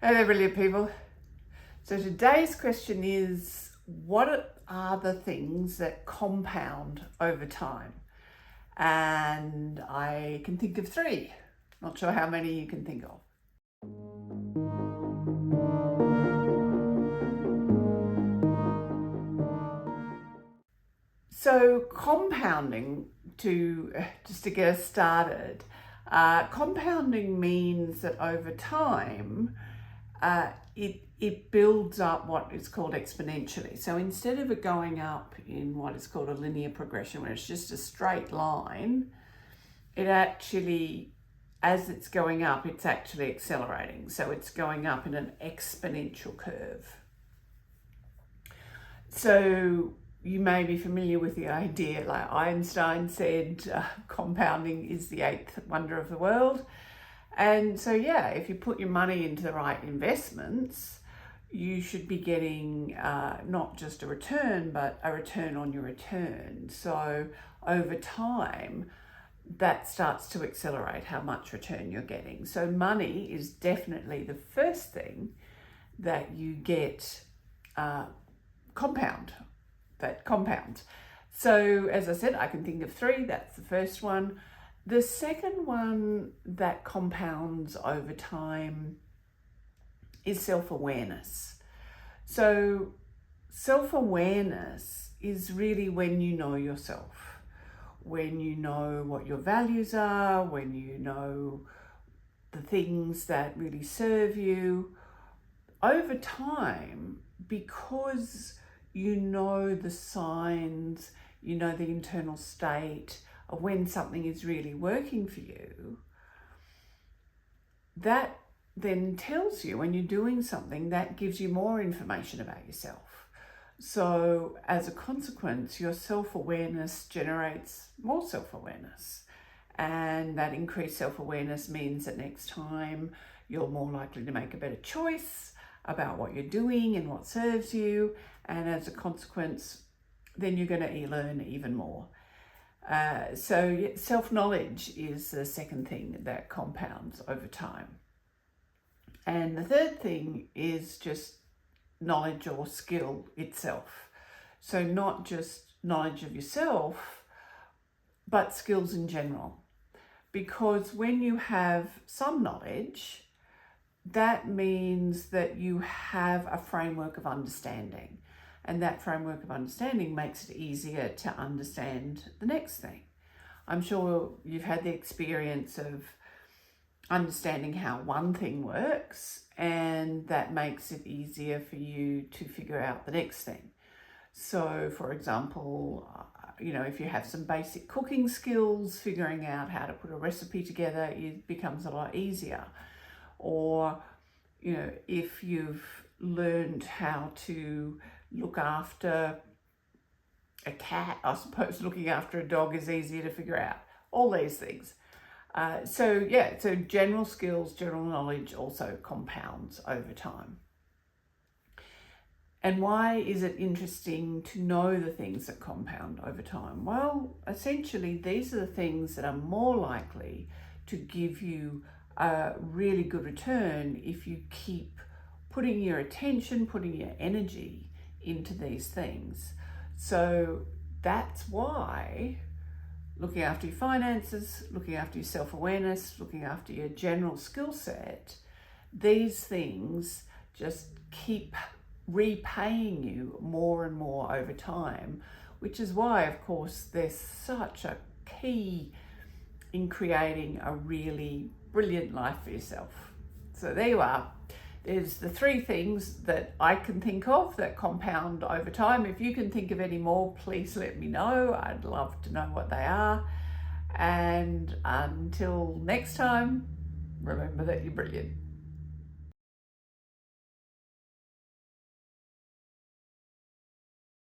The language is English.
Hello, brilliant people. So today's question is, what are the things that compound over time? And I can think of three. Not sure how many you can think of. So compounding, just to get us started, compounding means that over time, it builds up what is called exponentially. So instead of it going up in what is called a linear progression, where it's just a straight line, it actually, as it's going up, it's actually accelerating. So it's going up in an exponential curve. So you may be familiar with the idea, like Einstein said, compounding is the eighth wonder of the world. And so, yeah, if you put your money into the right investments, you should be getting not just a return, but a return on your return. So over time, that starts to accelerate how much return you're getting. So money is definitely the first thing that you get that compounds. So as I said, I can think of three. That's the first one. The second one that compounds over time is self-awareness. So self-awareness is really when you know yourself, when you know what your values are, when you know the things that really serve you. Over time, because you know the signs, you know the internal state of when something is really working for you, that then tells you when you're doing something, that gives you more information about yourself. So as a consequence, your self-awareness generates more self-awareness. And that increased self-awareness means that next time you're more likely to make a better choice about what you're doing and what serves you. And as a consequence, then you're going to learn even more. So self-knowledge is the second thing that compounds over time. And the third thing is just knowledge or skill itself. So not just knowledge of yourself, but skills in general. Because when you have some knowledge, that means that you have a framework of understanding. And that framework of understanding makes it easier to understand the next thing. I'm sure you've had the experience of understanding how one thing works, and that makes it easier for you to figure out the next thing. So for example, if you have some basic cooking skills, figuring out how to put a recipe together, it becomes a lot easier. Or, if you've learned how to look after a cat, I suppose looking after a dog is easier to figure out. All these things. So general skills, general knowledge also compounds over time. And why is it interesting to know the things that compound over time? Well, essentially, these are the things that are more likely to give you a really good return if you keep putting your attention, putting your energy into these things. So that's why looking after your finances, looking after your self-awareness, looking after your general skill set, these things just keep repaying you more and more over time, which is why, of course, there's such a key in creating a really brilliant life for yourself. So there you are. There's the three things that I can think of that compound over time. If you can think of any more, please let me know. I'd love to know what they are. And until next time, remember that you're brilliant.